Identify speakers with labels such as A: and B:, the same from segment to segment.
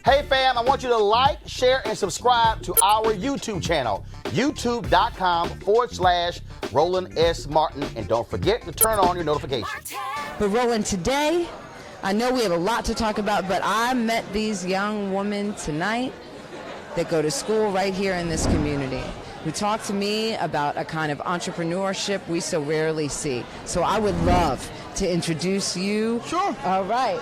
A: Hey fam, I want you to like, share, and subscribe to our YouTube channel, youtube.com/Roland S. Martin. And don't forget to turn on your notifications.
B: But Roland, today, I know we have a lot to talk about, but I met these young women tonight that go to school right here in this community, who talk to me about a kind of entrepreneurship we so rarely see. So I would love to introduce you.
A: Sure.
B: All right.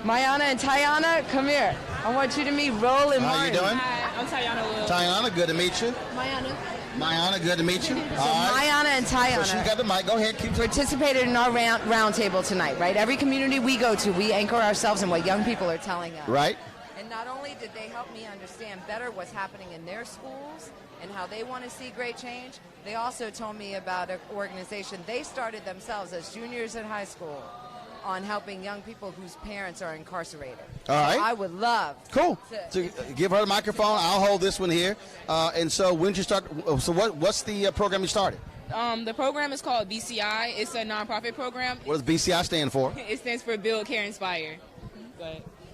B: Tyana and Tyana, come here. I want you to meet Roland.
A: How you doing?
C: Hi, I'm Tyana Wills.
A: Tyana, good to meet you.
C: Mayana,
A: good to meet you.
B: So Tyana and Tyana
A: So she got the mic. Go ahead. Keep
B: participated in our round table tonight, right? Every community we go to, we anchor ourselves in what young people are telling us.
A: Right.
B: And not only did they help me understand better what's happening in their schools and how they want to see great change, they also told me about an organization they started themselves as juniors in high school on helping young people whose parents are incarcerated.
A: All right.
B: So I would love
A: Cool.
B: to
A: give her the microphone. I'll hold this one here. And so when did you start? So what's the program you started?
C: the program is called BCI. It's a nonprofit program.
A: What does BCI stand for?
C: It stands for Build, Care, Inspire.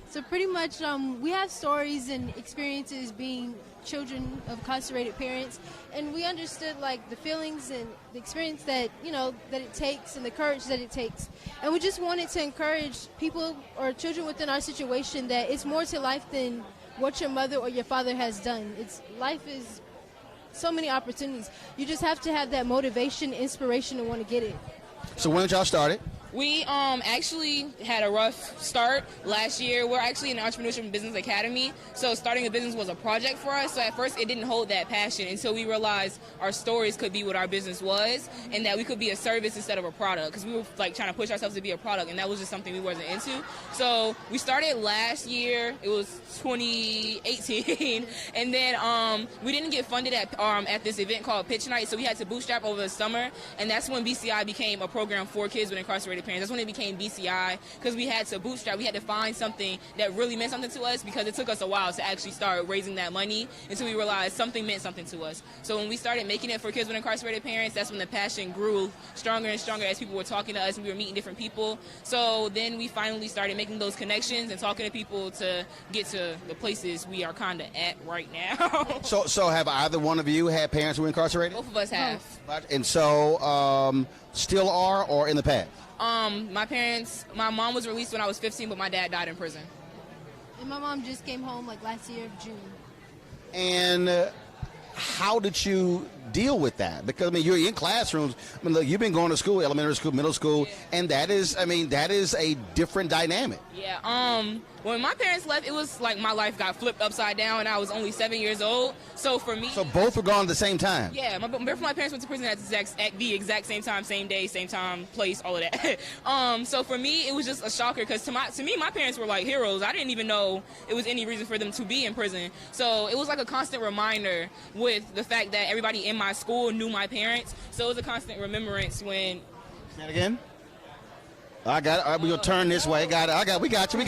D: So pretty much we have stories and experiences being children of incarcerated parents, and we understood like the feelings and the experience that that it takes and the courage that it takes, and we just wanted to encourage people or children within our situation that it's more to life than what your mother or your father has done. Life is so many opportunities. You just have to have that motivation, inspiration to want to get it.
A: So when did y'all start it?
C: We actually had a rough start last year. We're actually an entrepreneurship and business academy, so starting a business was a project for us. So at first it didn't hold that passion until we realized our stories could be what our business was, and that we could be a service instead of a product, because we were like trying to push ourselves to be a product, and that was just something we wasn't into. So we started last year. It was 2018, and then we didn't get funded at this event called Pitch Night, so we had to bootstrap over the summer, and that's when BCI became a program for kids with incarcerated parents. That's when it became BCI, because we had to bootstrap. We had to find something that really meant something to us, because it took us a while to actually start raising that money until we realized something meant something to us. So when we started making it for kids with incarcerated parents, that's when the passion grew stronger and stronger as people were talking to us and we were meeting different people. So then we finally started making those connections and talking to people to get to the places we are kind of at right now.
A: So have either one of you had parents who were incarcerated?
C: Both of us have.
A: And so still are, or in the past?
C: My mom was released when I was 15, but my dad died in prison.
D: And my mom just came home like last year of June.
A: And how did you deal with that? Because I mean, you're in classrooms. I mean, look, you've been going to school, elementary school, middle school, and that is a different dynamic.
C: Yeah. When my parents left, it was like my life got flipped upside down, and I was only 7 years old. So for me,
A: so both were gone at the same time.
C: Yeah. Both of my parents went to prison at the exact same time, same day, same time, place, all of that. So for me, it was just a shocker, because to me, my parents were like heroes. I didn't even know it was any reason for them to be in prison. So it was like a constant reminder with the fact that everybody in my school knew my parents. So it was a constant remembrance when.
A: Say that again. I got it. All right, we're going to turn this way. Got it. We got you.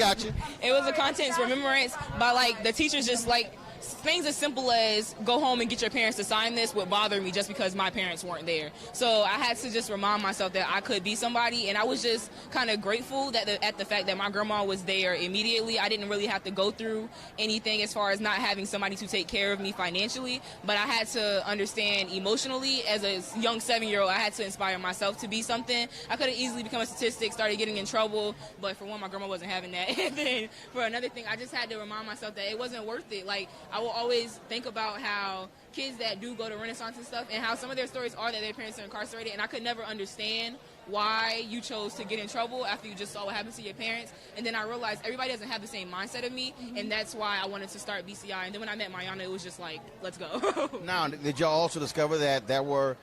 C: It was a constant remembrance by, like, the teachers just, like, things as simple as go home and get your parents to sign this would bother me just because my parents weren't there. So I had to just remind myself that I could be somebody, and I was just kind of grateful at the fact that my grandma was there immediately. I didn't really have to go through anything as far as not having somebody to take care of me financially, but I had to understand emotionally as a young 7-year-old, I had to inspire myself to be something. I could have easily become a statistic, started getting in trouble, but for one, my grandma wasn't having that. And then for another thing, I just had to remind myself that it wasn't worth it. Like, I will always think about how kids that do go to Renaissance and stuff, and how some of their stories are that their parents are incarcerated, and I could never understand why you chose to get in trouble after you just saw what happened to your parents. And then I realized everybody doesn't have the same mindset of me, and that's why I wanted to start BCI. And then when I met Mayana, it was just like, let's go.
A: Now, did y'all also discover that there were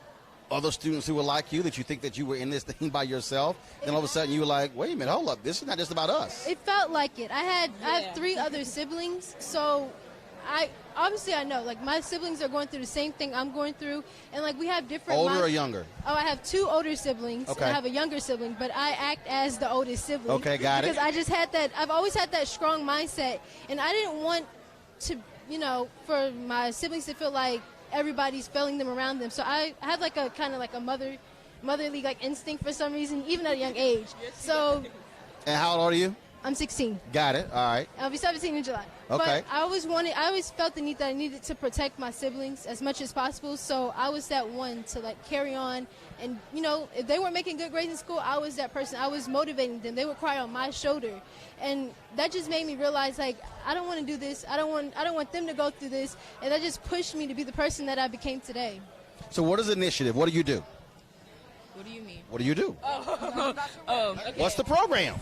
A: other students who were like you, that you think that you were in this thing by yourself, then all of a sudden you were like, wait a minute, hold up, this is not just about us?
D: It felt like it. I have 3 other siblings, so I know, like, my siblings are going through the same thing I'm going through, and like we have different.
A: Older or younger?
D: Oh, I have 2 older siblings.
A: Okay.
D: And I have a younger sibling, but I act as the oldest sibling.
A: Okay, got it.
D: Because I just had that. I've always had that strong mindset, and I didn't want to, for my siblings to feel like everybody's failing them around them. So I have like a kind of like a motherly like instinct for some reason, even at a young age. So.
A: And how old are you?
D: I'm 16.
A: Got it. All right.
D: I'll be 17 in July.
A: Okay.
D: But I always felt the need that I needed to protect my siblings as much as possible. So I was that one to like carry on. And, you know, if they weren't making good grades in school, I was that person. I was motivating them. They would cry on my shoulder. And that just made me realize, like, I don't want to do this. I don't want them to go through this. And that just pushed me to be the person that I became today.
A: So what is initiative? What do you do?
C: What do you mean?
A: What do you do?
C: Okay.
A: What's the program?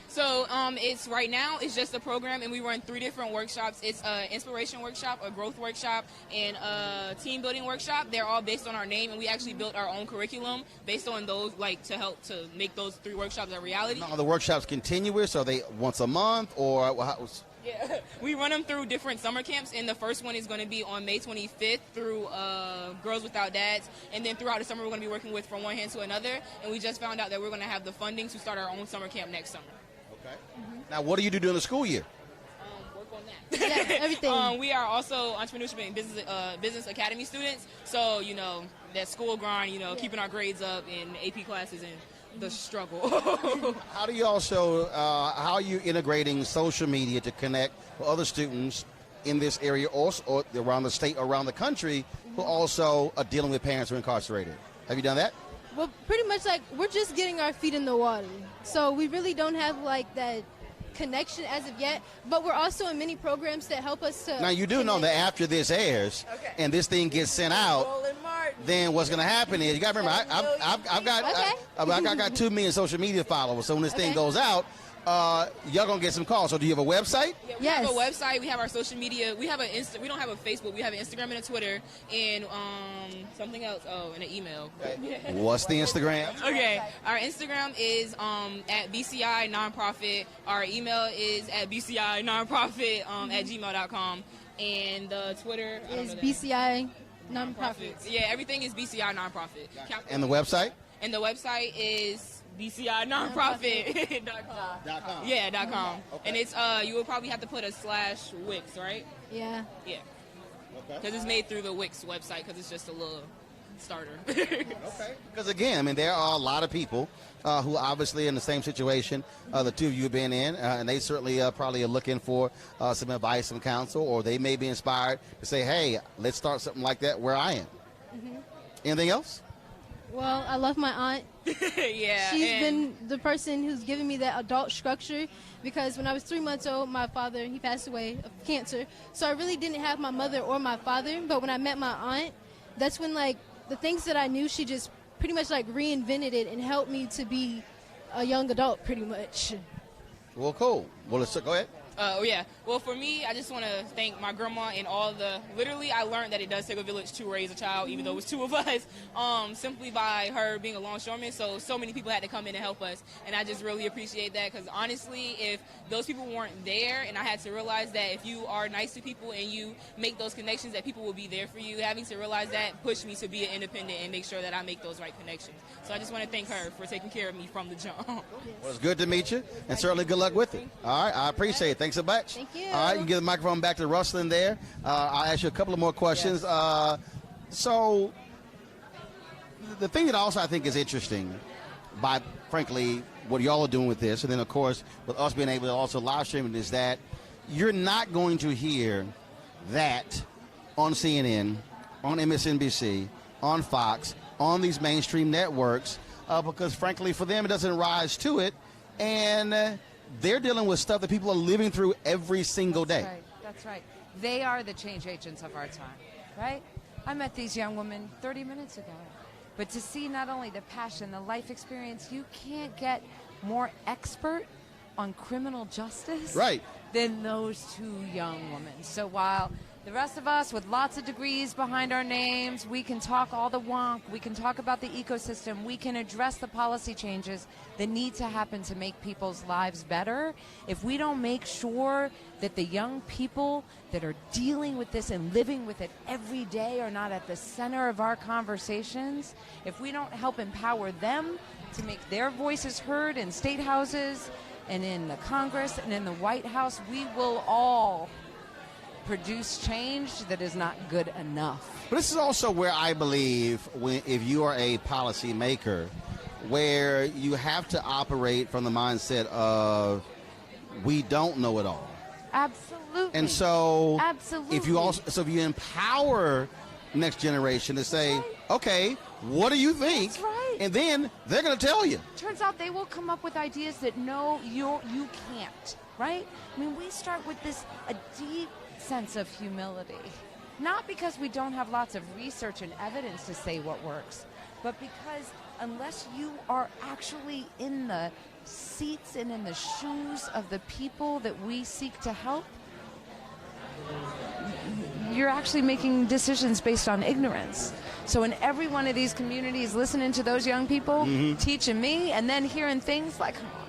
C: So it's right now it's just a program, and we run 3 different workshops. It's an inspiration workshop, a growth workshop, and a team building workshop. They're all based on our name, and we actually built our own curriculum based on those, like, to help to make those 3 workshops a reality.
A: Are the workshops continuous? Are they once a month, or
C: Yeah, we run them through different summer camps, and the first one is going to be on May 25th through Girls Without Dads, and then throughout the summer we're going to be working with From One Hand to Another, and we just found out that we're going to have the funding to start our own summer camp next summer.
A: Okay. Now, what do you do during the school year?
C: Work on that.
D: Yeah, everything.
C: We are also entrepreneurship and business academy students, so, you know, that school grind, you know, keeping our grades up in AP classes and the struggle.
A: How do you also, how are you integrating social media to connect with other students in this area also, or around the state, around the country, who also are dealing with parents who are incarcerated? Have you done that?
D: Well, pretty much like we're just getting our feet in the water. So we really don't have like that connection as of yet, but we're also in many programs that help us to.
A: Now, you do know that after this airs and this thing gets sent out, then what's going to happen is, you got to remember, I've got 2 million social media followers, so when this thing goes out, y'all going to get some calls. So do you have a website?
C: Yeah, we have a website. We have our social media. We have we don't have a Facebook. We have an Instagram and a Twitter and something else. Oh, and an email.
A: What's the Instagram?
C: Okay, our Instagram is at BCI Nonprofit. Our email is at BCI Nonprofit at gmail.com, and the Twitter
D: is BCI Nonprofits.
C: Yeah, everything is BCI Nonprofit.
A: And the website?
C: And the website is BCINonprofit.com. Yeah, .com. Okay. And it's you will probably have to put a /Wix, right?
D: Yeah.
C: Yeah. Because it's made through the Wix website, because it's just a little starter.
A: Okay. Because again, I mean, there are a lot of people who obviously in the same situation the 2 of you have been in, and they certainly probably are looking for some advice, some counsel, or they may be inspired to say, hey, let's start something like that where I am. Anything else?
D: Well, I love my aunt.
C: Yeah.
D: She's been the person who's given me that adult structure, because when I was 3 months old, my father, he passed away of cancer. So I really didn't have my mother or my father, but when I met my aunt, that's when, like, the things that I knew, she just pretty much, like, reinvented it and helped me to be a young adult, pretty much.
A: Well, cool. Well, let's go ahead.
C: Yeah. Well, for me, I just want to thank my grandma and all literally, I learned that it does take a village to raise a child, even though it was 2 of us, simply by her being a longshoreman. So many people had to come in and help us, and I just really appreciate that, because honestly, if those people weren't there, and I had to realize that if you are nice to people and you make those connections, that people will be there for you. Having to realize that pushed me to be an independent and make sure that I make those right connections. So I just want to thank her for taking care of me from the jump.
A: Well, it's good to meet you, and certainly good luck with it. All right, I appreciate it. Thanks so much.
D: Thank you.
A: All right, you can give the microphone back to Ruslan there. I'll ask you a couple of more questions. So the thing that also I think is interesting, by frankly what y'all are doing with this, and then of course with us being able to also live stream it, is that you're not going to hear that on CNN, on MSNBC, on Fox, on these mainstream networks, because frankly for them it doesn't rise to it, and they're dealing with stuff that people are living through every single day.
B: That's right. They are the change agents of our time, right? I met these young women 30 minutes ago. But to see not only the passion, the life experience, you can't get more expert on criminal justice than those 2 young women. So while the rest of us with lots of degrees behind our names, we can talk all the wonk, we can talk about the ecosystem, we can address the policy changes that need to happen to make people's lives better. If we don't make sure that the young people that are dealing with this and living with it every day are not at the center of our conversations, if we don't help empower them to make their voices heard in state houses and in the Congress and in the White House, we will all produce change that is not good enough.
A: But this is also where I believe, if you are a policy maker, where you have to operate from the mindset of we don't know it all.
B: Absolutely.
A: And so,
B: Absolutely.
A: if you empower next generation to say, okay, what do you think?
B: That's right.
A: And then they're going to tell you.
B: Turns out they will come up with ideas that no, you can't, right? I mean, we start with a deep sense of humility. Not because we don't have lots of research and evidence to say what works, but because unless you are actually in the seats and in the shoes of the people that we seek to help, you're actually making decisions based on ignorance. So in every one of these communities, listening to those young people, teaching me, and then hearing things like, come on,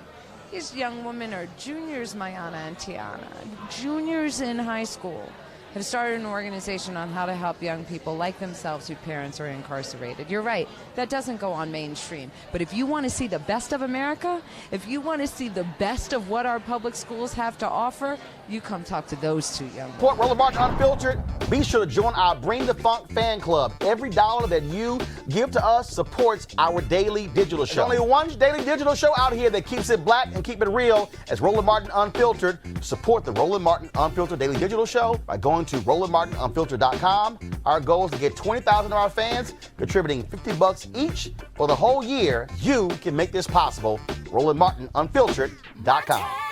B: these young women are juniors, Mayana and Tyana, juniors in high school, have started an organization on how to help young people like themselves whose parents are incarcerated. You're right, that doesn't go on mainstream. But if you want to see the best of America, if you want to see the best of what our public schools have to offer, you come talk to those two young men.
A: Support Roland Martin Unfiltered. Be sure to join our Bring the Funk fan club. Every dollar that you give to us supports our daily digital show. There's only one daily digital show out here that keeps it black and keep it real as Roland Martin Unfiltered. Support the Roland Martin Unfiltered daily digital show by going to RolandMartinUnfiltered.com. Our goal is to get 20,000 of our fans contributing $50 each for the whole year. You can make this possible. RolandMartinUnfiltered.com.